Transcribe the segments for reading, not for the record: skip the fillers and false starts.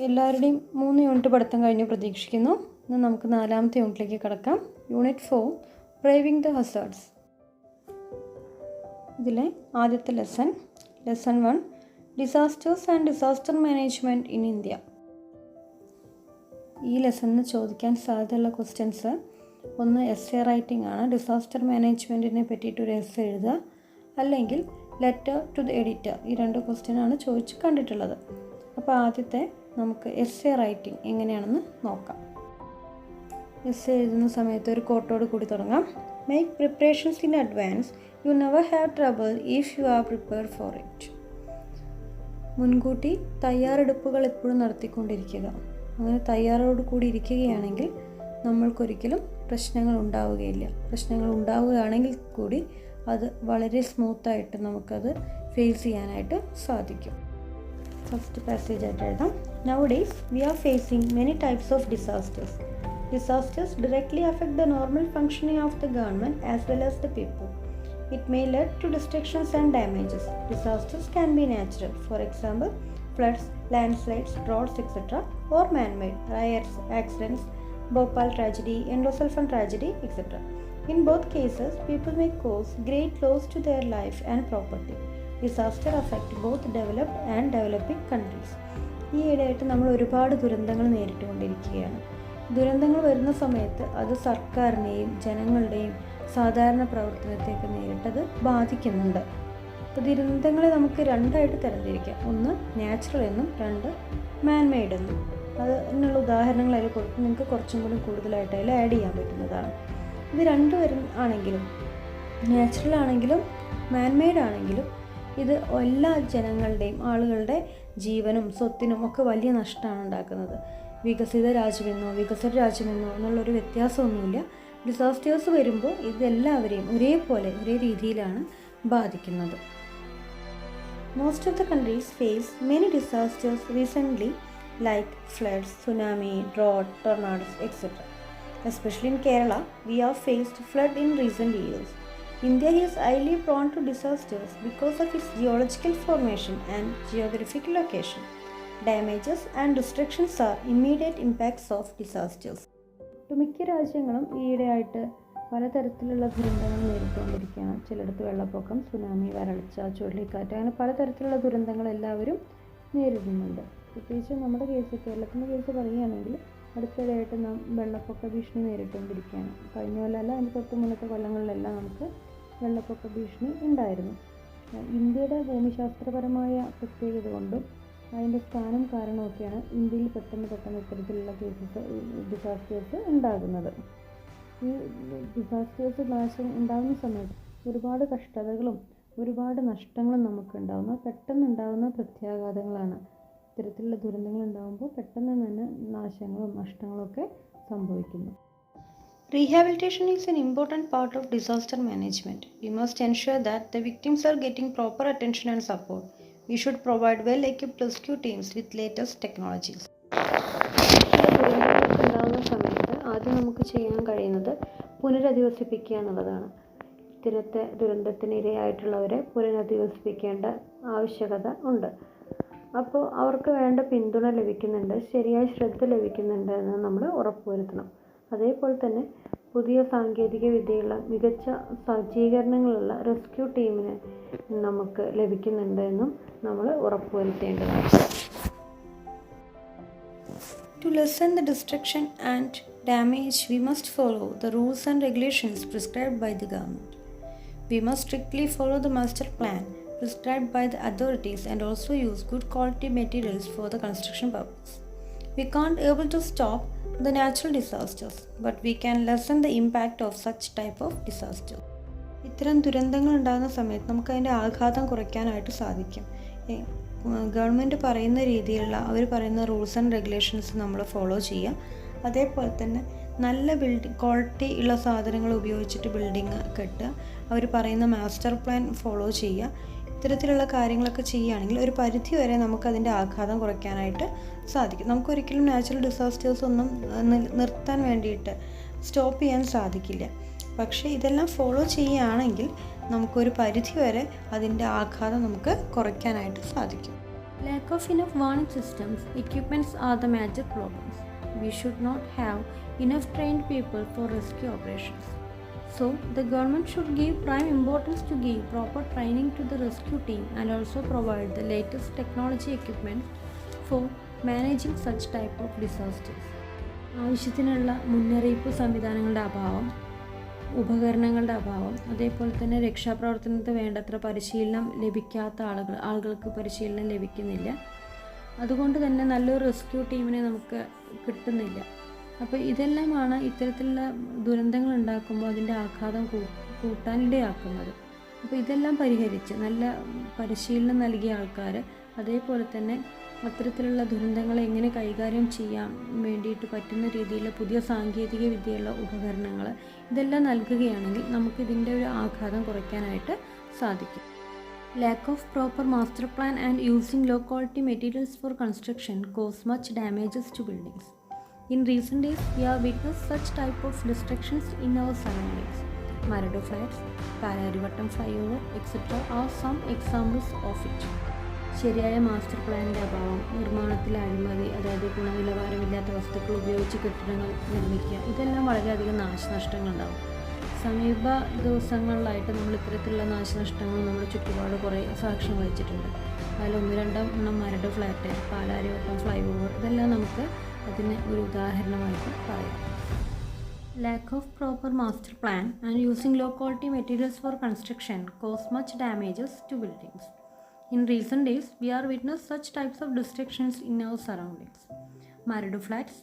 എല്ലാവരുടെയും 3 യൂണിറ്റ് പഠിത്തം കഴിഞ്ഞ് പ്രതീക്ഷിക്കുന്നു. ഇന്ന് നമുക്ക് 4ാമത്തെ യൂണിറ്റിലേക്ക് കടക്കാം. Unit 4 braving the hazards. ഇതിലെ ആദ്യത്തെ lesson 1 disasters and disaster management in India. ഈ ലെസണിന് ചോദിക്കാൻ സാധ്യതയുള്ള ക്വസ്റ്റ്യൻസ് ഒന്ന് എസ്സേ റൈറ്റിംഗ് ആണ്. ഡിസാസ്റ്റർ മാനേജ്മെൻറ്റിനെ പറ്റിയിട്ടൊരു എസ്സേ എഴുതുക, അല്ലെങ്കിൽ ലെറ്റർ ടു ദ എഡിറ്റർ. ഈ 2 ക്വസ്റ്റ്യനാണ് ചോദിച്ച് കണ്ടിട്ടുള്ളത്. അപ്പോൾ ആദ്യത്തെ നമുക്ക് എസ്സേ റൈറ്റിംഗ് എങ്ങനെയാണെന്ന് നോക്കാം. എസ്സേ എഴുതുന്ന സമയത്ത് ഒരു കോട്ടോട് കൂടി തുടങ്ങാം. Make preparations in advance, you never have trouble if you are prepared for it. മുൻകൂട്ടി തയ്യാറെടുപ്പുകൾ എപ്പോഴും നടത്തിക്കൊണ്ടിരിക്കുക. അങ്ങനെ തയ്യാറോട് കൂടി ഇരിക്കുകയാണെങ്കിൽ നമ്മൾക്കൊരിക്കലും പ്രശ്നങ്ങൾ ഉണ്ടാവുകയില്ല. പ്രശ്നങ്ങൾ ഉണ്ടാവുകയാണെങ്കിൽ കൂടി അത് വളരെ സ്മൂത്തായിട്ട് നമുക്കത് ഫേസ് ചെയ്യാനായിട്ട് സാധിക്കും. ഫസ്റ്റ് പാസേജ് ആയിട്ട് എഴുതാം. Nowadays, we are facing many types of disasters. Disasters directly affect the normal functioning of the government as well as the people. It may lead to destructions and damages. Disasters can be natural, for example, floods, landslides, droughts, etc., or man-made, riots, accidents, Bhopal tragedy, Endosulfan tragedy, etc. In both cases, people may cause great loss to their life and property. Disaster affect both developed and developing countries. ഈ ഇടയായിട്ട് നമ്മൾ ഒരുപാട് ദുരന്തങ്ങൾ നേരിട്ടുകൊണ്ടിരിക്കുകയാണ്. ദുരന്തങ്ങൾ വരുന്ന സമയത്ത് അത് സർക്കാരിനെയും ജനങ്ങളുടെയും സാധാരണ പ്രവർത്തനത്തെയൊക്കെ നേരിട്ടത് ബാധിക്കുന്നുണ്ട്. അപ്പോൾ ദുരന്തങ്ങളെ നമുക്ക് 2ആയിട്ട് തരംതിരിക്കാം. ഒന്ന് നാച്ചുറൽ എന്നും 2 മാൻമെയ്ഡ് എന്നും. അതിനുള്ള ഉദാഹരണങ്ങൾ അതിൽ കൊടുത്ത് നിങ്ങൾക്ക് കുറച്ചും കൂടി കൂടുതലായിട്ട് അതിൽ ആഡ് ചെയ്യാൻ പറ്റുന്നതാണ്. ഇത് 2 ആണെങ്കിലും നാച്ചുറൽ ആണെങ്കിലും മാൻമെയ്ഡ് ആണെങ്കിലും ഇത് എല്ലാ ജനങ്ങളുടെയും ആളുകളുടെ ജീവനും സ്വത്തിനും ഒക്കെ വലിയ നഷ്ടമാണ് ഉണ്ടാക്കുന്നത്. വികസിത രാജ്യമെന്നോ വികസ്വര രാജ്യമെന്നോ എന്നുള്ളൊരു വ്യത്യാസമൊന്നുമില്ല. ഡിസാസ്റ്റേഴ്സ് വരുമ്പോൾ ഇതെല്ലാവരെയും ഒരേപോലെ ഒരേ രീതിയിലാണ് ബാധിക്കുന്നത്. Most of the countries face many disasters recently like floods, tsunami, drought, tornadoes, etc. Especially in Kerala, we have faced flood in recent years. India is highly prone to disasters because of its geological formation and geographic location. Damages and destructions are immediate impacts of disasters. മിക്ക രാജ്യങ്ങളും ഈയിടെയായിട്ട് പലതരത്തിലുള്ള ദുരന്തങ്ങൾ നേരിട്ടുകൊണ്ടിരിക്കുകയാണ്. ചിലയിടത്ത് വെള്ളപ്പൊക്കം, tsunami, വരൾച്ച, ചുഴലിക്കാറ്റ്, അങ്ങനെ പലതരത്തിലുള്ള ദുരന്തങ്ങൾ എല്ലാവരും നേരിടുന്നുണ്ട്. പ്രത്യേകിച്ച് നമ്മുടെ കേരളത്തിൻ്റെ കേസ് പറയുകയാണെങ്കിൽ അടുത്തിടെയായിട്ട് നാം വെള്ളപ്പൊക്ക ഭീഷണി നേരിട്ടുകൊണ്ടിരിക്കുകയാണ്. കഴിഞ്ഞ കൊല്ലമല്ല, അതിന് തൊട്ട് മുന്നത്തെ കൊല്ലങ്ങളിലെല്ലാം നമുക്ക് വെള്ളപ്പൊക്ക ഭീഷണി ഉണ്ടായിരുന്നു. ഇന്ത്യയുടെ ഭൂമിശാസ്ത്രപരമായ പ്രത്യേകത കൊണ്ടും അതിൻ്റെ സ്ഥാനം കാരണമൊക്കെയാണ് ഇന്ത്യയിൽ പെട്ടെന്ന് ഇത്തരത്തിലുള്ള ഡിസാസ്റ്റേഴ്സ് ഉണ്ടാകുന്നത്. ഈ ഡിസാസ്റ്റേഴ്സ് ഉണ്ടാകുന്ന സമയത്ത് ഒരുപാട് കഷ്ടതകളും ഒരുപാട് നഷ്ടങ്ങളും നമുക്കുണ്ടാകുന്ന പെട്ടെന്ന് ഉണ്ടാകുന്ന പ്രത്യാഘാതങ്ങളാണ്. ഇത്തരത്തിലുള്ള ദുരന്തങ്ങൾ ഉണ്ടാകുമ്പോൾ പെട്ടെന്ന് തന്നെ നാശങ്ങളും നഷ്ടങ്ങളും ഒക്കെ സംഭവിക്കുന്നു. Rehabilitation is an important part of disaster management. We must ensure that the victims are getting proper attention and support. We should provide well-equipped rescue teams with latest technologies. ദുരന്തങ്ങളൊക്കെ ഉണ്ടാകുന്ന സമയത്ത് ആദ്യം നമുക്ക് ചെയ്യാൻ കഴിയുന്നത് പുനരധിവസിപ്പിക്കുക എന്നുള്ളതാണ്. ഇത്തരത്തെ ദുരന്തത്തിന് ഇരയായിട്ടുള്ളവരെ പുനരധിവസിപ്പിക്കേണ്ട ആവശ്യകത ഉണ്ട്. അപ്പോൾ അവർക്ക് വേണ്ട പിന്തുണ ലഭിക്കുന്നുണ്ട്, ശരിയായ ശ്രദ്ധ ലഭിക്കുന്നുണ്ട് എന്ന് നമ്മൾ ഉറപ്പുവരുത്തണം. അതേപോലെ തന്നെ പുതിയ സാങ്കേതിക വിദ്യയുള്ള മികച്ച സജ്ജീകരണങ്ങളുള്ള റെസ്ക്യൂ ടീമിന് നമുക്ക് ലഭിക്കുന്നുണ്ട് എന്നും നമ്മൾ ഉറപ്പുവരുത്തേണ്ടതാണ്. To lessen the destruction and damage, we must follow the rules and regulations prescribed by the government. We must strictly follow the master plan prescribed by the authorities and also use good quality materials for the construction purpose. We can't able to stop the natural disasters, but we can lessen the impact of such type of disaster. ഇത്തരം ദുരന്തങ്ങൾ ഉണ്ടാകുന്ന സമയത്ത് നമുക്ക് അതിൻ്റെ ആഘാതം കുറയ്ക്കാനായിട്ട് സാധിക്കും. Government പറയുന്ന രീതിയിലുള്ള അവർ പറയുന്ന റൂൾസ് ആൻഡ് റെഗുലേഷൻസ് നമ്മൾ ഫോളോ ചെയ്യുക. അതേപോലെ തന്നെ നല്ല ക്വാളിറ്റി ഉള്ള സാധനങ്ങൾ ഉപയോഗിച്ചിട്ട് ബിൽഡിങ് കെട്ടുക. അവർ പറയുന്ന മാസ്റ്റർ പ്ലാൻ ഫോളോ ചെയ്യുക. ഇത്തരത്തിലുള്ള കാര്യങ്ങളൊക്കെ ചെയ്യുകയാണെങ്കിൽ ഒരു പരിധി വരെ നമുക്കതിൻ്റെ ആഘാതം കുറയ്ക്കാനായിട്ട് സാധിക്കും. നമുക്കൊരിക്കലും നാച്ചുറൽ ഡിസാസ്റ്റേഴ്സ് ഒന്നും നിർത്താൻ വേണ്ടിയിട്ട് സ്റ്റോപ്പ് ചെയ്യാൻ സാധിക്കില്ല. പക്ഷേ ഇതെല്ലാം ഫോളോ ചെയ്യുകയാണെങ്കിൽ നമുക്കൊരു പരിധി വരെ അതിൻ്റെ ആഘാതം നമുക്ക് കുറയ്ക്കാനായിട്ട് സാധിക്കും. Lack of enough warning systems, equipments are the major problems. We should not have enough trained people for rescue operations. So, the government should give prime importance to give proper training to the rescue team and also provide the latest technology equipment for managing such type of disasters. ആവശ്യത്തിനുള്ള മുന്നറിയിപ്പ് സംവിധാനങ്ങളുടെ അഭാവം, ഉപകരണങ്ങളുടെ അഭാവം, അതേപോലെ തന്നെ രക്ഷാപ്രവർത്തനത്തിന് വേണ്ടത്ര പരിശീലനം ലഭിക്കാത്ത ആളുകൾക്ക് പരിശീലനം ലഭിക്കുന്നില്ല. അതുകൊണ്ട് തന്നെ നല്ലൊരു റെസ്ക്യൂ ടീമിനെ നമുക്ക് കിട്ടുന്നില്ല. അപ്പോൾ ഇതെല്ലാമാണ് ഇത്തരത്തിലുള്ള ദുരന്തങ്ങൾ ഉണ്ടാക്കുമ്പോൾ അതിൻ്റെ ആഘാതം കൂട്ടാനിടയാക്കുന്നത്. അപ്പോൾ ഇതെല്ലാം പരിഹരിച്ച് നല്ല പരിശീലനം നൽകിയ ആൾക്കാർ, അതേപോലെ തന്നെ അത്തരത്തിലുള്ള ദുരന്തങ്ങളെ എങ്ങനെ കൈകാര്യം ചെയ്യാൻ വേണ്ടിയിട്ട് പറ്റുന്ന രീതിയിലുള്ള പുതിയ സാങ്കേതിക വിദ്യയുള്ള ഉപകരണങ്ങൾ ഇതെല്ലാം നൽകുകയാണെങ്കിൽ നമുക്കിതിൻ്റെ ഒരു ആഘാതം കുറയ്ക്കാനായിട്ട് സാധിക്കും. Lack of proper master plan and using low quality materials for construction cause much damages to buildings. In recent days, we have witnessed such type of destructions in our surroundings. Marado flats, Palarivattam flyover, etc. are some examples of it. ശരിയായ master പ്ലാനിൻ്റെ അഭാവം, നിർമ്മാണത്തിലെ അഴിമതി, അതായത് ഗുണനിലവാരമില്ലാത്ത വസ്തുക്കൾ ഉപയോഗിച്ച് കെട്ടിടങ്ങൾ നിർമ്മിക്കുക, ഇതെല്ലാം വളരെയധികം നാശനഷ്ടങ്ങളുണ്ടാകും. സമീപ ദിവസങ്ങളിലായിട്ട് നമ്മൾ ഇത്തരത്തിലുള്ള നാശനഷ്ടങ്ങൾ നമ്മുടെ ചുറ്റുപാട് കുറേ സാക്ഷ്യം വഹിച്ചിട്ടുണ്ട്. അതിൽ 1-2 Maradu flat, Palarivattom fly over, ഇതെല്ലാം നമുക്ക് അതിന് ഒരു ഉദാഹരണമായിട്ട് പറയാം. Lack of proper master plan and using low quality materials for construction cause much damages to buildings. In recent days, we are witnessing such types of destructions in our surroundings. Maradu flats,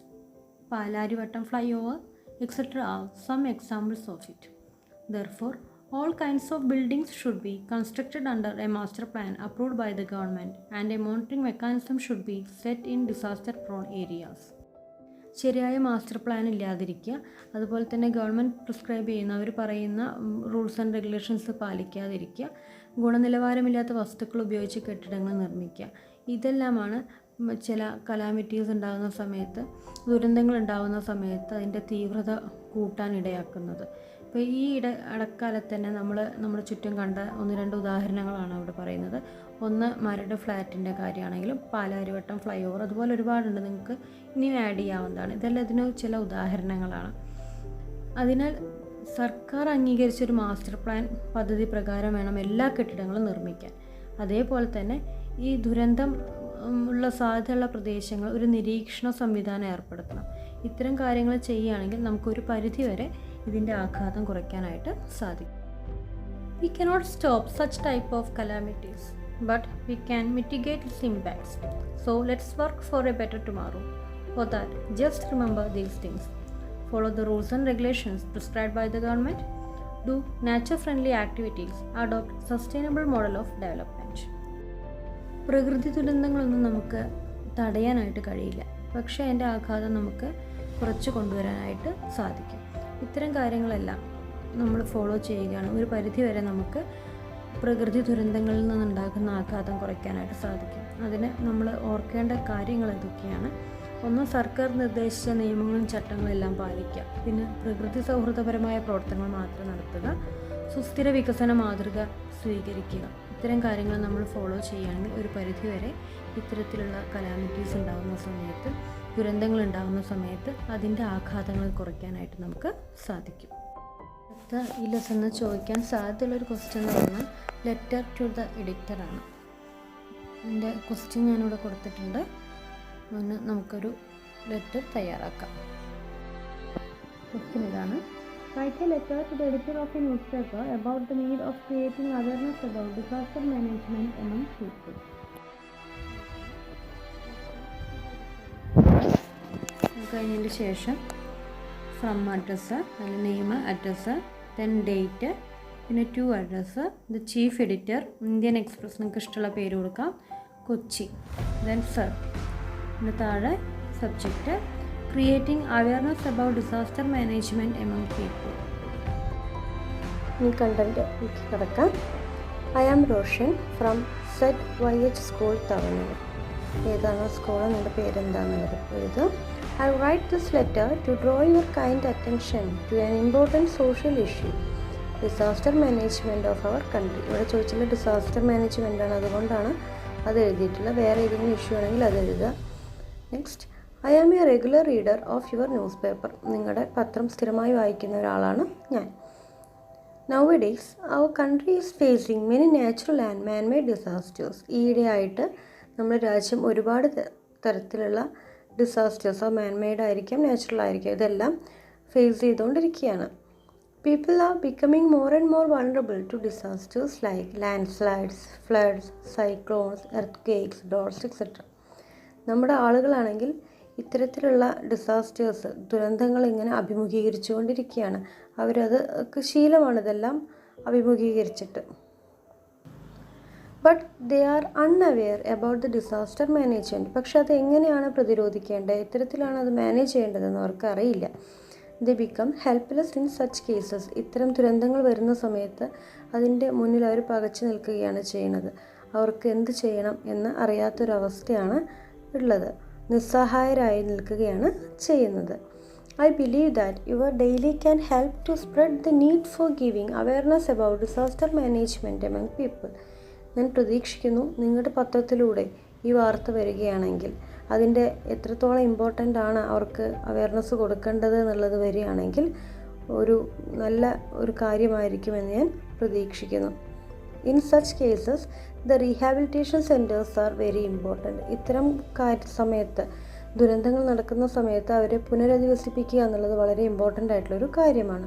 Palarivattam flyover, etc. are some examples of it. Therefore, all kinds of buildings should be constructed under a master plan approved by the government, and a monitoring mechanism should be set in disaster-prone areas. ശരിയായ master plan ഇല്ലാതിരിക്കുക, അതുപോലെ തന്നെ government prescribe ചെയ്യുന്ന അവർ പറയുന്ന rules and regulations പാലിക്കാതിരിക്കുക, ഗുണനിലവാരമില്ലാത്ത വസ്തുക്കൾ ഉപയോഗിച്ച് കെട്ടിടങ്ങൾ നിർമ്മിക്കുക, ഇതെല്ലാമാണ് ചില കലാമിറ്റീസ് ഉണ്ടാകുന്ന സമയത്ത്, ദുരന്തങ്ങൾ ഉണ്ടാകുന്ന സമയത്ത് അതിൻ്റെ തീവ്രത കൂട്ടാനിടയാക്കുന്നത്. അപ്പോൾ ഈ ഇടക്കാലത്ത് തന്നെ നമ്മുടെ ചുറ്റും കണ്ട 1-2 ഉദാഹരണങ്ങളാണ് അവിടെ പറയുന്നത്. ഒന്ന് മരട് ഫ്ലാറ്റിൻ്റെ കാര്യമാണെങ്കിലും പാലാരിവട്ടം ഫ്ലൈ ഓവർ, അതുപോലെ ഒരുപാടുണ്ട്, നിങ്ങൾക്ക് ഇനിയും ആഡ് ചെയ്യാവുന്നതാണ്. ഇതെല്ലാം ഇതിന് ചില ഉദാഹരണങ്ങളാണ്. അതിനാൽ സർക്കാർ അംഗീകരിച്ചൊരു മാസ്റ്റർ പ്ലാൻ പദ്ധതി പ്രകാരം വേണം എല്ലാ കെട്ടിടങ്ങളും നിർമ്മിക്കാൻ. അതേപോലെ തന്നെ ഈ ദുരന്തം ഉള്ള സാധ്യതയുള്ള പ്രദേശങ്ങൾ ഒരു നിരീക്ഷണ സംവിധാനം ഏർപ്പെടുത്തണം. ഇത്തരം കാര്യങ്ങൾ ചെയ്യുകയാണെങ്കിൽ നമുക്കൊരു പരിധിവരെ ഇതിൻ്റെ ആഘാതം കുറയ്ക്കാനായിട്ട് സാധിക്കും. We cannot stop such type of calamities, but we can mitigate its impacts. So let's work for a better tomorrow. For that, just remember these things. Follow the rules and regulations prescribed by the government. Do nature-friendly activities. Adopt sustainable model of development. പ്രകൃതി ദുരന്തങ്ങളൊന്നും നമുക്ക് തടയാനായിട്ട് കഴിയില്ല, പക്ഷേ അതിൻ്റെ ആഘാതം നമുക്ക് കുറച്ച് കൊണ്ടുവരാനായിട്ട് സാധിക്കും. ഇത്തരം കാര്യങ്ങളെല്ലാം നമ്മൾ ഫോളോ ചെയ്യുകയാണ് ഒരു പരിധിവരെ നമുക്ക് പ്രകൃതി ദുരന്തങ്ങളിൽ നിന്നുണ്ടാകുന്ന ആഘാതം കുറയ്ക്കാനായിട്ട് സാധിക്കും. അതിന് നമ്മൾ ഓർക്കേണ്ട കാര്യങ്ങൾ എന്തൊക്കെയാണ്? ഒന്ന്, സർക്കാർ നിർദ്ദേശിച്ച നിയമങ്ങളും ചട്ടങ്ങളും എല്ലാം പാലിക്കുക. പിന്നെ പ്രകൃതി സൗഹൃദപരമായ പ്രവർത്തനങ്ങൾ മാത്രം നടത്തുക. സുസ്ഥിര വികസന മാതൃക സ്വീകരിക്കുക. ഇത്തരം കാര്യങ്ങൾ നമ്മൾ ഫോളോ ചെയ്യുകയാണെങ്കിൽ ഒരു പരിധിവരെ ഇത്തരത്തിലുള്ള കലാമിറ്റീസ് ഉണ്ടാകുന്ന സമയത്ത്, ദുരന്തങ്ങൾ ഉണ്ടാകുന്ന സമയത്ത് അതിൻ്റെ ആഘാതങ്ങൾ കുറയ്ക്കാനായിട്ട് നമുക്ക് സാധിക്കും. അടുത്ത ഈ ലെസണിൽ ചോദിക്കാൻ സാധ്യതയുള്ളൊരു ക്വസ്റ്റ്യൻ എന്ന് പറഞ്ഞാൽ ലെറ്റർ ടു ദ എഡിറ്ററാണ്. അതിൻ്റെ ക്വസ്റ്റ്യൻ ഞാനിവിടെ കൊടുത്തിട്ടുണ്ട്. അതിന് നമുക്കൊരു ലെറ്റർ തയ്യാറാക്കാം. ക്വസ്റ്റ്യൻ ഇതാണ്: Write a letter to the editor of a newspaper about the need of creating awareness about disaster management among people. കഴിഞ്ഞതിന് ശേഷം ഫ്രം അഡ്രസ്സ്, അതിൽ നെയിം, അഡ്രസ്സ്, ദെൻ ഡേറ്റ്, പിന്നെ to address, the chief editor, Indian Express, നിങ്ങൾക്ക് ഇഷ്ടമുള്ള പേര് കൊടുക്കാം, Kochi, then sir. പിന്നെ താഴെ subject creating awareness about disaster management among people. ഈ കണ്ടൻറ്റ് എനിക്ക് കിടക്കാം. I am Roshan from ZYH school Thavanur. ഏതാണ് സ്കൂൾ, നിങ്ങളുടെ പേരെന്താണെന്നുള്ളത് എഴുതുക. I write this letter to draw your kind attention to an important social issue, disaster management of our country. ഇവിടെ ചോദിച്ചുള്ള disaster management ആണ്, അതുകൊണ്ടാണ് അത് എഴുതിയിട്ടില്ല. വേറെ ഏതെങ്കിലും ഇഷ്യൂ ആണെങ്കിൽ അത് എഴുതുക. Next, I am a regular reader of your newspaper. നിങ്ങളുടെ പത്രം സ്ഥിരമായി വായിക്കുന്ന ഒരാളാണ് ഞാൻ. Nowadays, our country is facing many natural and man-made disasters. ഈയിടെയായിട്ട് നമ്മുടെ രാജ്യം ഒരുപാട് തരത്തിലുള്ള ഡിസാസ്റ്റേഴ്സ്, മാൻമെയ്ഡ് ആയിരിക്കാം, നാച്ചുറൽ ആയിരിക്കാം, ഇതെല്ലാം ഫേസ് ചെയ്തുകൊണ്ടിരിക്കുകയാണ്. People are becoming more and more vulnerable to disasters like landslides, floods, cyclones, earthquakes, droughts, etc. നമ്മുടെ ആളുകളാണെങ്കിൽ ഇത്തരത്തിലുള്ള ഡിസാസ്റ്റേഴ്സ്, ദുരന്തങ്ങൾ ഇങ്ങനെ അഭിമുഖീകരിച്ചുകൊണ്ടിരിക്കുകയാണ്. അവരത് ശീലമാണ് ഇതെല്ലാം അഭിമുഖീകരിച്ചിട്ട്. But they are unaware about the disaster management. പക്ഷെ അത് എങ്ങനെയാണ് പ്രതിരോധിക്കേണ്ടത്, എത്തരത്തിലാണ് അത് മാനേജ് ചെയ്യേണ്ടതെന്ന് അവർക്ക് അറിയില്ല. ദേ become helpless in such cases. ഇത്തരം ദുരന്തങ്ങൾ വരുന്ന സമയത്ത് അതിൻ്റെ മുന്നിൽ അവർ പകച്ചു നിൽക്കുകയാണ് ചെയ്യുന്നത്. അവർക്ക് എന്ത് ചെയ്യണം എന്ന് അറിയാത്തൊരവസ്ഥയാണ് ഉള്ളത്. നിസ്സഹായരായി നിൽക്കുകയാണ് ചെയ്യുന്നത്. I believe that your daily can help to spread the need for giving awareness about disaster management among people. ഞാൻ പ്രതീക്ഷിക്കുന്നു നിങ്ങളുടെ പത്രത്തിലൂടെ ഈ വാർത്ത വരികയാണെങ്കിൽ അതിൻ്റെ എത്രത്തോളം ഇമ്പോർട്ടൻ്റ് ആണ് അവർക്ക് അവയർനെസ് കൊടുക്കേണ്ടത് എന്നുള്ളത് വരികയാണെങ്കിൽ നല്ല ഒരു കാര്യമായിരിക്കുമെന്ന് ഞാൻ പ്രതീക്ഷിക്കുന്നു. In such cases the rehabilitation centres are very important. ഇത്തരം സമയത്ത്, ദുരന്തങ്ങൾ നടക്കുന്ന സമയത്ത് അവരെ പുനരധിവസിപ്പിക്കുക എന്നുള്ളത് വളരെ ഇമ്പോർട്ടൻ്റ് ആയിട്ടുള്ളൊരു കാര്യമാണ്.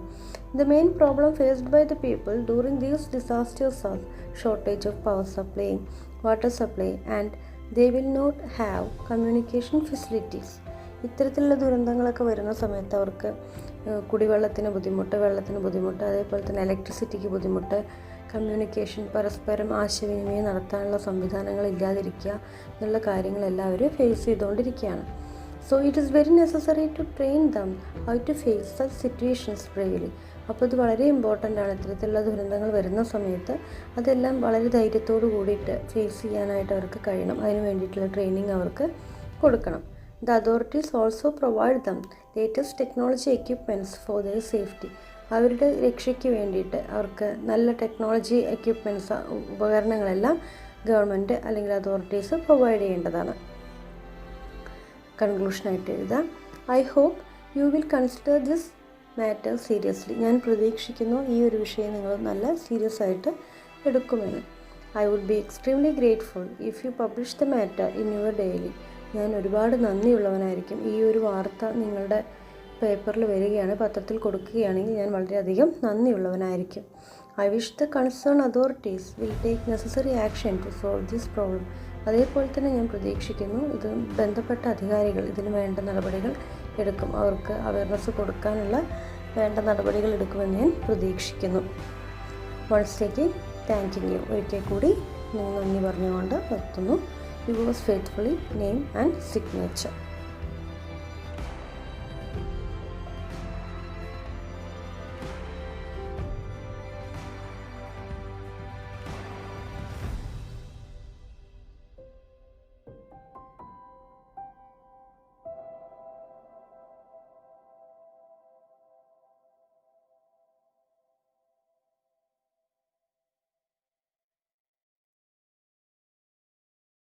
The main problem faced by the people during these disasters are shortage of power supply, water supply and they will not have communication facilities. ഇത്തരത്തിലുള്ള ദുരന്തങ്ങളൊക്കെ വരുന്ന സമയത്ത് അവർക്ക് കുടിവെള്ളത്തിന് ബുദ്ധിമുട്ട്, വെള്ളത്തിന് ബുദ്ധിമുട്ട്, അതേപോലെ തന്നെ ഇലക്ട്രിസിറ്റിക്ക് ബുദ്ധിമുട്ട്, കമ്മ്യൂണിക്കേഷൻ, പരസ്പരം ആശയവിനിമയം നടത്താനുള്ള സംവിധാനങ്ങൾ ഇല്ലാതിരിക്കുക എന്നുള്ള കാര്യങ്ങളെല്ലാം അവർ ഫേസ് ചെയ്തുകൊണ്ടിരിക്കുകയാണ്. So it is very necessary to train them how to face such situations bravely. അപ്പോൾ ഇത് വളരെ ഇമ്പോർട്ടൻ്റ് ആണ്. ഇത്തരത്തിലുള്ള ദുരന്തങ്ങൾ വരുന്ന സമയത്ത് അതെല്ലാം വളരെ ധൈര്യത്തോടു കൂടിയിട്ട് ഫേസ് ചെയ്യാനായിട്ട് അവർക്ക് കഴിയണം. അതിന് വേണ്ടിയിട്ടുള്ള ട്രെയിനിങ് അവർക്ക് കൊടുക്കണം. The authorities also provide them latest technology equipments for their safety. അവരുടെ രക്ഷയ്ക്ക് വേണ്ടിയിട്ട് അവർക്ക് നല്ല ടെക്നോളജി എക്യുപ്മെൻറ്റ്സ്, ഉപകരണങ്ങളെല്ലാം ഗവൺമെൻറ് അല്ലെങ്കിൽ അതോറിറ്റീസ് പ്രൊവൈഡ് ചെയ്യേണ്ടതാണ്. കൺക്ലൂഷനായിട്ട് എഴുതാം. I hope you will consider this matter seriously. ഞാൻ പ്രതീക്ഷിക്കുന്നു ഈ ഒരു വിഷയം നിങ്ങൾ നല്ല സീരിയസ് ആയിട്ട് എടുക്കുമെന്ന്. I would be extremely grateful if you publish the matter in your daily. ഞാൻ ഒരുപാട് നന്ദിയുള്ളവനായിരിക്കും. ഈ ഒരു വാർത്ത നിങ്ങളുടെ പേപ്പറിൽ വരികയാണ്, പത്രത്തിൽ കൊടുക്കുകയാണെങ്കിൽ ഞാൻ വളരെയധികം നന്ദിയുള്ളവനായിരിക്കും. I wish the concern authorities will take necessary action to solve this problem. അതേപോലെ തന്നെ ഞാൻ പ്രതീക്ഷിക്കുന്നു ഇത് ബന്ധപ്പെട്ട അധികാരികൾ ഇതിന് വേണ്ട നടപടികൾ എടുക്കും. അവർക്ക് അവയർനെസ് കൊടുക്കാനുള്ള വേണ്ട നടപടികൾ എടുക്കുമെന്ന് ഞാൻ പ്രതീക്ഷിക്കുന്നു. Once again thanking you. ഒരിക്കൽ കൂടി നന്ദി പറഞ്ഞുകൊണ്ട് നിർത്തുന്നു. Yours faithfully, name and signature.